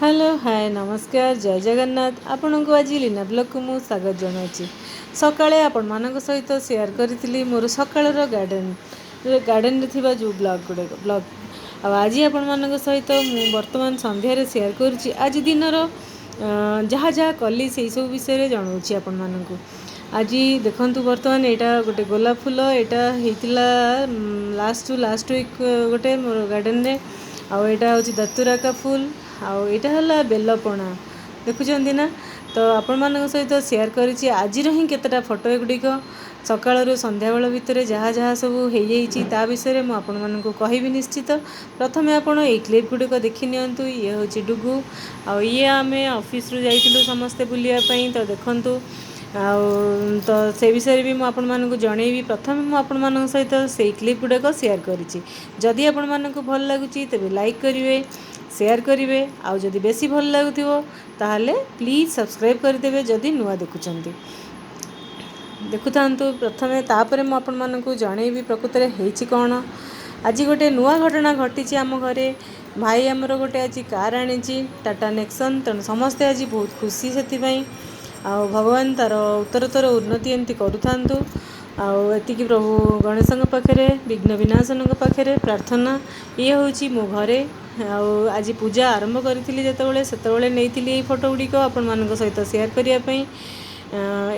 Hello hi नमस्कार जय जगन्नाथ आपण को आज लीना ब्लॉग को मु स्वागत जनावि सकाळे आपण मानक सहित शेयर करी मोर सकाळर गार्डन रे जो ब्लॉग आज आपण मानक सहित मु वर्तमान संध्यारे शेयर करुच्ची आज दिनर जहाँ जहाँ कली से सब विषय जनाऊँगी आपण मानक आज देखु बर्तमान यहाँ गोटे गोलाप फूल यहाँ होता लास्ट वीक गोटे मोर गार्डन रे आईटा हूँ दतुराका फूल आईटा बेलपणा देखुं ना तो आपण मान सहित शेयर करी आज हिं केतटा फोटो गुड़िक सकाळु संध्या बेल भितर जहाँ जहाँ सब हो विषय मुझे आपण मानक कहबी निश्चित। प्रथम आपण ये क्लिप गुड़िक देखी नियंतु ये हूँ डुगु आए आम ऑफिस रु जाइलु समस्ते बुलायापी तो देखु तो से विषय भी मुझे आपको जनइबी। प्रथम मुझे सहित से क्लिप गुड़ाक शेयर करी जदि आपण मानक भल लगुच तेज लाइक करेंगे शेयर करेंगे आउ जदि बेसी भल लगुथिबो ताहले प्लीज सब्सक्राइब करदेवे जदि नुआ देखुचंती देखुथांतु प्रथमे तापरे मु आपण मानकु जणेबी प्रकृत रे हेछि कोन। आज गोटे नुआ घटना घटी आम घरे भाई आमर गोटे आज कार आनी टाटा नेक्सन तेणु समस्ते आज बहुत खुशी से आ भगवान तार उत्तरोत्तर उन्नति एमती करूथांतु आती प्रभु गणेश पाखे विघ्न विनाशन पाखे प्रार्थना ये हूँ मो घरे आज पूजा आरंभ करी जिते नहीं फोटो गुड़िक आपण मान सहित शेयर करने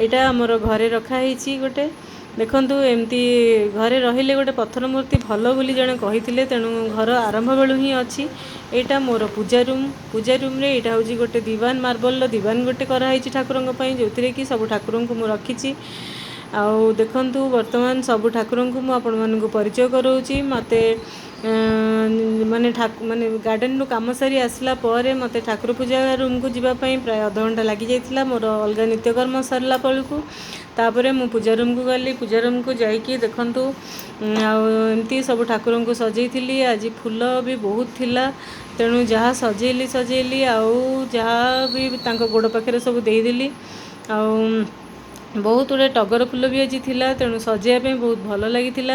यहाँ आमर घरे रखाही गोटे देखु एमती घरे रहिले गोटे पत्थर मूर्ति भल बोली जड़े कही तेणु घर आरंभ बेलू ही अच्छी यहाँ मोर पूजा रूम रे यहाँ हूँ गोटे दीवान मार्बल दीवान गोटे कराई ठाकुर जो थे कि सब ठाकुर को मुझे रखी आउ देखु वर्तमान सब ठाकुर को मुझे परिचय कराऊँगी मत माने माने गार्डन रू कम सारी आसला मत ठाकुर पूजा रूम को जीवाई प्राय अध घंटा लगी जाइए मोर अलग नित्यकर्म सरला पलू तापर मु पूजा रूम को गली पूजा रूम को जाकि देखु एमती सब ठाकुर को सजैली आज फूल भी बहुत थिला तेणु जहाँ सजैली आउ जहाँ भी गोड़ पाखे सब देदेली आउ बहुत गुड़े टगर फूल भी आज थिला तेणु सजाइवाई बहुत भल लगी।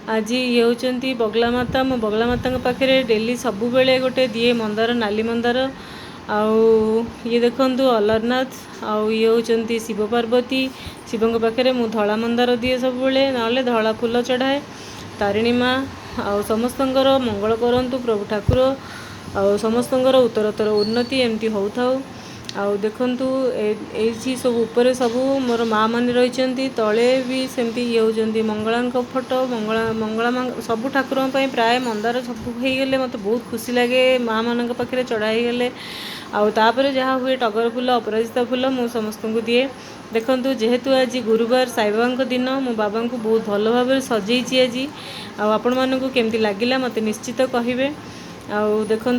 आज ये होती बगला माता मो बगला माता पाखे डेली सबु बेले गोटे दिए मंदार नाली मंदार आउ ये देखु अलारनाथ आउ ये होती शिव पार्वती शिव पाखे मु धला मंदार दिए सब बेले ना धला फूल चढ़ाए तारिणी माँ आउ समस्तंकर मंगल करंतु प्रभु ठाकुर आउ समस्तंकर उत्तरोत्तर उन्नति एमती हो थाउ आउ देखु ये सब ऊपर सब मोर माँ मैंने रही तले भी सेमती ये होती मंगला फोटो मंगला सब ठाकुर प्राय मंदार सब हो गले मत बहुत खुशी लगे माँ मान पाखे चढ़ाई गले आउे जहाँ हुए टगर फूल अपराजिता फूल मु समस्त को दिए देखु जेहेतु आज गुरुवार साई बाबा दिन मो बाबा को बहुत भल भाव सजई आज आपण मानक केमती लगिला मत निश्चित कहे आउ देखु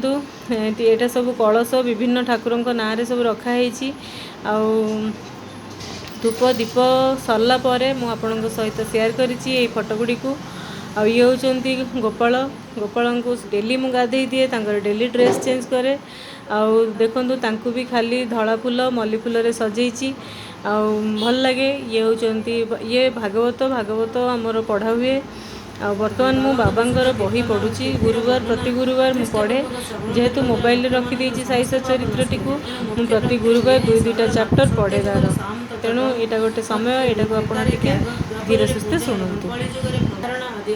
यहाँ सब कलश विभिन्न ठाकुर ना सब रखाही धूप दीप सरला मुझे सहित शेयर करी फोटो गुड़ी को ये होती गोपाल को डेली मु गाधे दिए डेली ड्रेस चेंज करे आउ देखु भी खाली धला फूल मल्ली फूल सजई भल लगे ये होती ये भागवत आमर पढ़ा हुए आ बर्तमान मु बाबांकर बही पढ़ुची गुरुवार प्रति गुरुवार मु पढ़े जेहेतु मोबाइल रखी साई चरित्रटी को मु प्रति गुरुवार 2-2टा चैप्टर पढ़े तार तेणु यहाँ गोटे समय यहाँ को आपके धीरे सुस्थे शुणु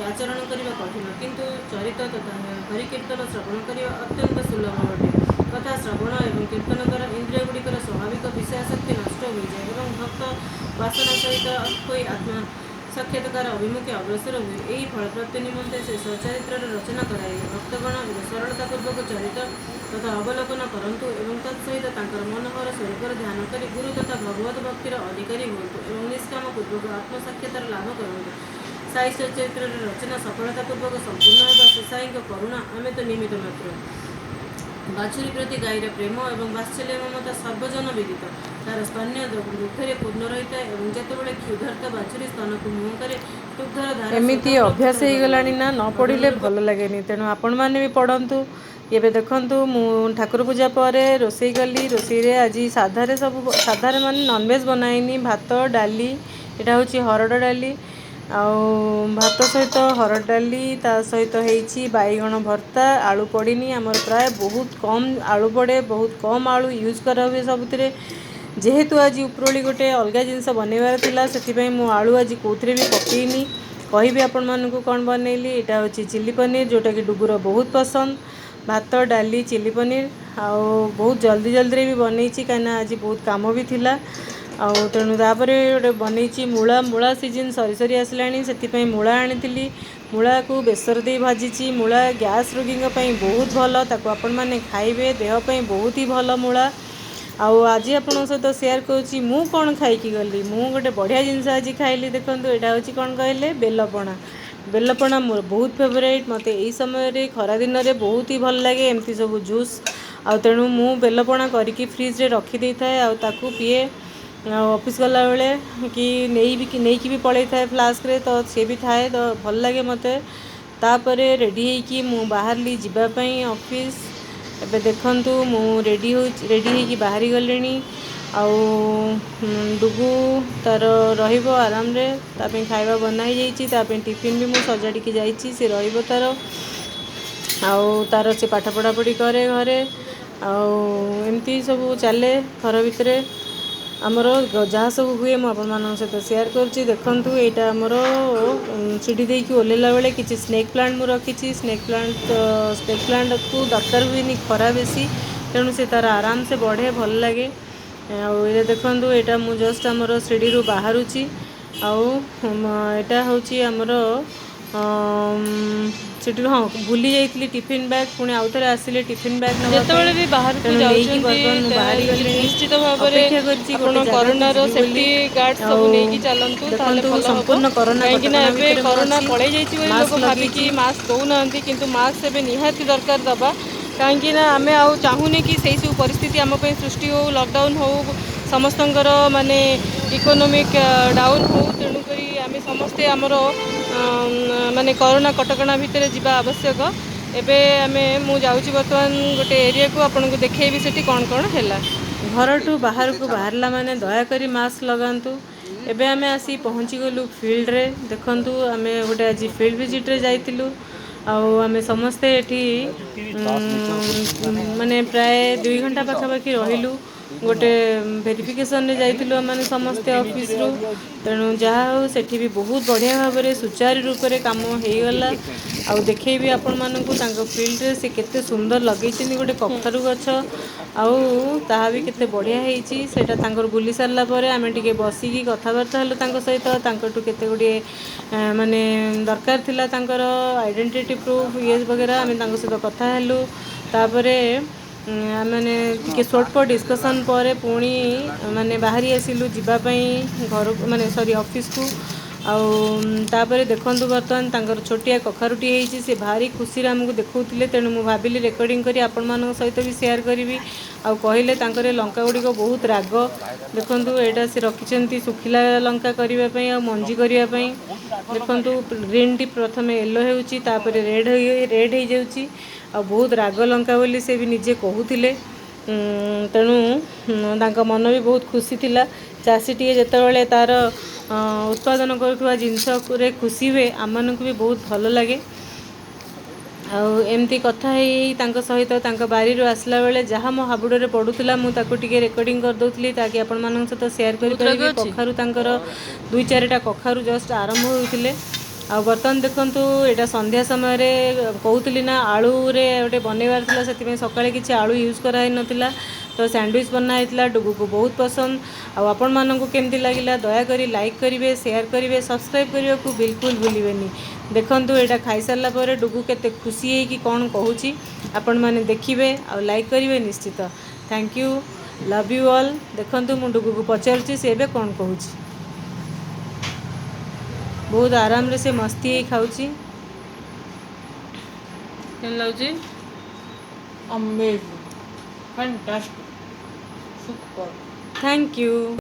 आचरण करने कठिन किंतु चरित तथा हरिकीर्तन श्रवण करने अत्यंत सुलभ अटे कथा श्रवण और कीर्तन द्वारा इंद्रिय गुड़िकर स्वाभाविक विषयाशक्ति नष्ट हो जाए और भक्त वासना सहित कोई आत्मा साक्षात्कार अभिमुखे अग्रसर हुए यही फलप्राप्ति निमंते से स्वचरित्र रचना कराई भक्तगण सरलतापूर्वक चरित तथा अवलोकन करंतु एवं तत्सहित मनोहर स्वरूप ध्यान करी गुरु तथा भगवत भक्तिर अधिकारी हुंतु एवं निष्काम पूर्वक आत्मसाक्षात्कार लाभ करंतु साई स्वचरित्र रचना सफलतापूर्वक संपूर्ण होगा से साई करुणा आमे तो निमित्त मात्र बाछुरी प्रति गाईर प्रेम और वात्सल्य ममता सर्वजन विदित तार स्तन्य दुग्धरे पूर्ण रही है और जितेबाला क्षुधार्त बाछुरी स्तन को मुह करे दुग्धर एमती अभ्यास हो गलानी ना न पढ़ले भल लगे तेणु आपण मैंने भी पढ़तु ये देखु मु ठाकुर पूजा पर रोसई कली रोसई आज साधारे सब साधारे मान नॉनवेज बनाईनी भात डाली यहाँ हूँ हरड़ डाली ଆଉ ଭାତ ସହିତ ହରଡ଼ ଡାଲି ତା ସହିତ ହେଇଛି ବାଇଗଣ ଭର୍ତ୍ତା। ଆଳୁ ପଡ଼ିନି, ଆମର ପ୍ରାୟ ବହୁତ କମ୍ ଆଳୁ ପଡ଼େ, ବହୁତ କମ୍ ଆଳୁ ୟୁଜ୍ କରା ହୁଏ ସବୁଥିରେ। ଯେହେତୁ ଆଜି ଉପରଓଳି ଗୋଟେ ଅଲଗା ଜିନିଷ ବନେଇବାର ଥିଲା, ସେଥିପାଇଁ ମୁଁ ଆଳୁ ଆଜି କେଉଁଥିରେ ବି ପକେଇନି। କହିବି ଆପଣମାନଙ୍କୁ କ'ଣ ବନେଇଲି। ଏଇଟା ହେଉଛି ଚିଲି ପନିର, ଯେଉଁଟାକି ଡୁଗୁର ବହୁତ ପସନ୍ଦ। ଭାତ, ଡାଲି, ଚିଲି ପନିର, ଆଉ ବହୁତ ଜଲ୍ଦି ଜଲ୍ଦିରେ ବି ବନେଇଛି କାହିଁକିନା ଆଜି ବହୁତ କାମ ବି ଥିଲା। ଆଉ ତେଣୁ ତାପରେ ଗୋଟେ ବନେଇଛି ମୂଳା ସିଜିନ୍ ସରି ସରି ଆସିଲାଣି, ସେଥିପାଇଁ ମୂଳା ଆଣିଥିଲି। ମୂଳାକୁ ବେସର ଦେଇ ଭାଜିଛି। ମୂଳା ଗ୍ୟାସ୍ ରୋଗୀଙ୍କ ପାଇଁ ବହୁତ ଭଲ, ତାକୁ ଆପଣମାନେ ଖାଇବେ, ଦେହ ପାଇଁ ବହୁତ ହି ଭଲ ମୂଳା। ଆଉ ଆଜି ଆପଣଙ୍କ ସହିତ ସେୟାର କରୁଛି ମୁଁ କ'ଣ ଖାଇକି ଗଲି। ମୁଁ ଗୋଟେ ବଢ଼ିଆ ଜିନିଷ ଆଜି ଖାଇଲି। ଦେଖନ୍ତୁ, ଏଇଟା ହେଉଛି କ'ଣ କହିଲେ, ବେଲପଣା। ବେଲପଣା ମୋର ବହୁତ ଫେଭରାଇଟ୍। ମୋତେ ଏହି ସମୟରେ ଖରାଦିନରେ ବହୁତ ହି ଭଲ ଲାଗେ ଏମିତି ସବୁ ଜୁସ୍। ଆଉ ତେଣୁ ମୁଁ ବେଲପଣା କରିକି ଫ୍ରିଜରେ ରଖିଦେଇଥାଏ, ଆଉ ତାକୁ ପିଏ। ଆଉ ଅଫିସ୍ ଗଲାବେଳେ କି ନେଇକି ବି ପଳେଇଥାଏ ଫ୍ଲାସ୍କରେ, ତ ସିଏ ବି ଥାଏ, ତ ଭଲ ଲାଗେ ମୋତେ। ତାପରେ ରେଡ଼ି ହେଇକି ମୁଁ ବାହାରିଲି ଯିବା ପାଇଁ ଅଫିସ୍। ଏବେ ଦେଖନ୍ତୁ ମୁଁ ରେଡ଼ି ହେଇକି ବାହାରି ଗଲିଣି। ଆଉ ଡୁଗୁ ତା'ର ରହିବ ଆରାମରେ, ତା ପାଇଁ ଖାଇବା ବନା ହେଇଯାଇଛି, ତା ପାଇଁ ଟିଫିନ୍ ବି ମୁଁ ସଜାଡ଼ିକି ଯାଇଛି, ସେ ରହିବ ତା'ର। ଆଉ ତା'ର ସେ ପାଠ ପଢ଼ାପଢ଼ି କରେ ଘରେ। ଆଉ ଏମିତି ସବୁ ଚାଲେ ଘର ଭିତରେ ଆମର ଯାହା ସବୁ ହୁଏ ମୁଁ ଆପଣମାନଙ୍କ ସହିତ ସେୟାର କରୁଛି। ଦେଖନ୍ତୁ, ଏଇଟା ଆମର ସିଡ଼ି ଦେଇକି ଓହ୍ଲାଇଲା ବେଳେ କିଛି ସ୍ନେକ୍ ପ୍ଲାଣ୍ଟ ମୁଁ ରଖିଛି। ସ୍ନେକ୍ ପ୍ଲାଣ୍ଟକୁ ଦରକାର ହୁଏନି ଖରା ବେଶୀ, ତେଣୁ ସେ ତା'ର ଆରାମସେ ବଢ଼େ, ଭଲ ଲାଗେ। ଆଉ ଏଇଟା ଦେଖନ୍ତୁ, ଏଇଟା ମୁଁ ଜଷ୍ଟ ଆମର ସିଡ଼ିରୁ ବାହାରୁଛି। ଆଉ ଏଇଟା ହେଉଛି ଆମର ସେଠିରୁ ଭୁଲି ଯାଇଥିଲି ଟିଫିନ୍ ବ୍ୟାଗ୍, ପୁଣି ଆଉଥରେ ଆସିଲେ ଟିଫିନ୍ ବ୍ୟାଗ୍ ନେବା ପାଇଁ। ଯେତେବେଳେ ବି ବାହାରକୁ ତେଣୁ ନେଇକି ଯାଉଛନ୍ତି ବର୍ତ୍ତମାନ ମୁଁ ବାହାରି ଗଲିଣି। ନିଶ୍ଚିତ ଭାବରେ ଅପେକ୍ଷା କରିଛି ଆପଣ ଗୋଟେ ଜାଗାକୁ କରୋନାର ଯିବି ବୋଲି। ସେଫ୍ଟି ଗାର୍ଡ ଆଉ ସବୁ ନେଇକି ଚାଲନ୍ତୁ, ତାହେଲେ ଦେଖନ୍ତୁ, ଭଲ ହେବ। ସମ୍ପୂର୍ଣ୍ଣ କରୋନା କାହିଁକି ନା କଟକଣା ଏବେ ଭିତରେ ମୁଁ କରୋନା ଅଛି। ପଳେଇ ଯାଇଛି ବୋଲି ଲୋକ ମାସ୍କ ଭାବିକି ଲଗେଇଛି। ମାସ୍କ ଦେଉନାହାନ୍ତି, କିନ୍ତୁ ମାସ୍କ ଏବେ ନିହାତି ଦରକାର ଦେବା। କାହିଁକି ନା ଆମେ ଆଉ ଚାହୁଁନି କି ସେଇସବୁ ପରିସ୍ଥିତି ଆମ ପାଇଁ ସୃଷ୍ଟି ହେଉ, ଲକଡାଉନ୍ ହେଉ, ସମସ୍ତଙ୍କର ମାନେ ଇକୋନୋମିକ୍ ଡାଉନ୍ ହେଉ। ତେଣୁକରି ଆମେ ସମସ୍ତେ ଆମର ମାନେ କରୋନା କଟକଣା ଭିତରେ ଯିବା ଆବଶ୍ୟକ। ଏବେ ମୁଁ ଯାଉଛି ବର୍ତ୍ତମାନ ଗୋଟେ ଏରିଆକୁ, ଆପଣଙ୍କୁ ଦେଖେଇବି ସେଠି କ'ଣ କ'ଣ ହେଲା। ଘରଠୁ ବାହାରକୁ ବାହାରିଲା ମାନେ ଦୟାକରି ମାସ୍କ ଲଗାନ୍ତୁ। ଏବେ ଆମେ ଆସି ପହଞ୍ଚିଗଲୁ ଫିଲ୍ଡରେ। ଦେଖନ୍ତୁ, ଆମେ ଗୋଟେ ଆଜି ଫିଲ୍ଡ ଭିଜିଟ୍ରେ ଯାଇଥିଲୁ। ଆଉ ଆମେ ସମସ୍ତେ ଏଠି ମାନେ ପ୍ରାୟ 2 ଘଣ୍ଟା ପାଖାପାଖି ରହିଲୁ। ଗୋଟେ ଭେରିଫିକେସନରେ ଯାଇଥିଲୁ ଆମମାନେ ସମସ୍ତେ ଅଫିସରୁ। ତେଣୁ ଯାହା ହେଉ ସେଠି ବି ବହୁତ ବଢ଼ିଆ ଭାବରେ ସୁଚାରୁ ରୂପରେ କାମ ହେଇଗଲା। ଆଉ ଦେଖେଇବି ଆପଣମାନଙ୍କୁ ତାଙ୍କ ଫିଲ୍ଡରେ ସେ କେତେ ସୁନ୍ଦର ଲଗେଇଛନ୍ତି ଗୋଟେ କଖାରୁ ଗଛ। ଆଉ ତାହା ବି କେତେ ବଢ଼ିଆ ହେଇଛି। ସେଇଟା ତାଙ୍କର ବୁଲି ସାରିଲା ପରେ ଆମେ ଟିକେ ବସିକି କଥାବାର୍ତ୍ତା ହେଲୁ ତାଙ୍କ ସହିତ। ତାଙ୍କଠୁ କେତେ ଗୁଡ଼ିଏ ମାନେ ଦରକାର ଥିଲା ତାଙ୍କର ଆଇଡେଣ୍ଟିଟି ପ୍ରୁଫ୍ ବଗେରା, ଆମେ ତାଙ୍କ ସହିତ କଥା ହେଲୁ। ତାପରେ ଆମେ ଟିକେ ସ୍ୱଳ୍ପ ଡିସ୍କସନ୍ ପରେ ପୁଣି ବାହାରି ଆସିଲୁ ଯିବା ପାଇଁ ଘରକୁ, ଅଫିସକୁ। ଆଉ ତାପରେ ଦେଖନ୍ତୁ, ବର୍ତ୍ତମାନ ତାଙ୍କର ଛୋଟିଆ କଖାରୁଟି ହେଇଛି, ସେ ଭାରି ଖୁସିରେ ଆମକୁ ଦେଖାଉଥିଲେ। ତେଣୁ ମୁଁ ଭାବିଲି ରେକର୍ଡ଼ିଂ କରି ଆପଣମାନଙ୍କ ସହିତ ବି ସେୟାର କରିବି। ଆଉ କହିଲେ ତାଙ୍କର ଲଙ୍କା ଗୁଡ଼ିକ ବହୁତ ରାଗ। ଦେଖନ୍ତୁ, ଏଇଟା ସେ ରଖିଛନ୍ତି ଶୁଖିଲା ଲଙ୍କା କରିବା ପାଇଁ ଆଉ ମଞ୍ଜି କରିବା ପାଇଁ। ଦେଖନ୍ତୁ, ଗ୍ରୀନ୍ଟି ପ୍ରଥମେ ୟେଲୋ ହେଉଛି, ତାପରେ ରେଡ଼୍ ହେଇଯାଉଛି। ଆଉ ବହୁତ ରାଗ ଲଙ୍କା ବୋଲି ସେ ବି ନିଜେ କହୁଥିଲେ। ତେଣୁ ତାଙ୍କ ମନ ବି ବହୁତ ଖୁସି ଥିଲା। ଚାଷୀଟିଏ ଯେତେବେଳେ ତା'ର ଉତ୍ପାଦନ କରୁଥିବା ଜିନିଷରେ ଖୁସି ହୁଏ, ଆମମାନଙ୍କୁ ବି ବହୁତ ଭଲ ଲାଗେ। ଆଉ ଏମିତି କଥା ହେଇ ତାଙ୍କ ସହିତ ତାଙ୍କ ବାରିରୁ ଆସିଲା ବେଳେ ଯାହା ମୋ ହାବୁଡ଼ରେ ପଡ଼ୁଥିଲା, ମୁଁ ତାକୁ ଟିକେ ରେକର୍ଡ଼ିଂ କରିଦେଉଥିଲି, ତାକି ଆପଣମାନଙ୍କ ସହିତ ସେୟାର ବହୁତ ରାଗ କରିପାରିବି। ଅଛି। କଖାରୁ ତାଙ୍କର 2-4ଟା କଖାରୁ ଜଷ୍ଟ ଆରମ୍ଭ ହୋଇଥିଲେ। ଆଉ ବର୍ତ୍ତମାନ ଦେଖନ୍ତୁ, ଏଇଟା ସନ୍ଧ୍ୟା ସମୟରେ କହୁଥିଲି ନା ଆଳୁରେ ଗୋଟେ ବନେଇବାର ଥିଲା, ସେଥିପାଇଁ ସକାଳେ କିଛି ଆଳୁ ୟୁଜ୍ କରାହେଇନଥିଲା। ତ ସ୍ୟାଣ୍ଡୱିଚ୍ ବନା ହେଇଥିଲା, ଡୁଗୁକୁ ବହୁତ ପସନ୍ଦ। ଆଉ ଆପଣମାନଙ୍କୁ କେମିତି ଲାଗିଲା ଦୟାକରି ଲାଇକ୍ କରିବେ, ସେୟାର କରିବେ, ସବସ୍କ୍ରାଇବ୍ କରିବାକୁ ବିଲକୁଲ ଭୁଲିବେନି। ଦେଖନ୍ତୁ, ଏଇଟା ଖାଇସାରିଲା ପରେ ଡୁଗୁ କେତେ ଖୁସି ହେଇକି କ'ଣ କହୁଛି ଆପଣମାନେ ଦେଖିବେ ଆଉ ଲାଇକ୍ କରିବେ ନିଶ୍ଚିତ। Thank you, love you all. ଦେଖନ୍ତୁ, ମୁଁ ଡୁଗୁକୁ ପଚାରୁଛି ସେ ଏବେ କ'ଣ କହୁଛି। ବହୁତ ଆରାମରେ ସେ ମସ୍ତି ହେଇ ଖାଉଛି। କେମିତି ଲାଗୁଛି? Amazing, fantastic, super, thank you।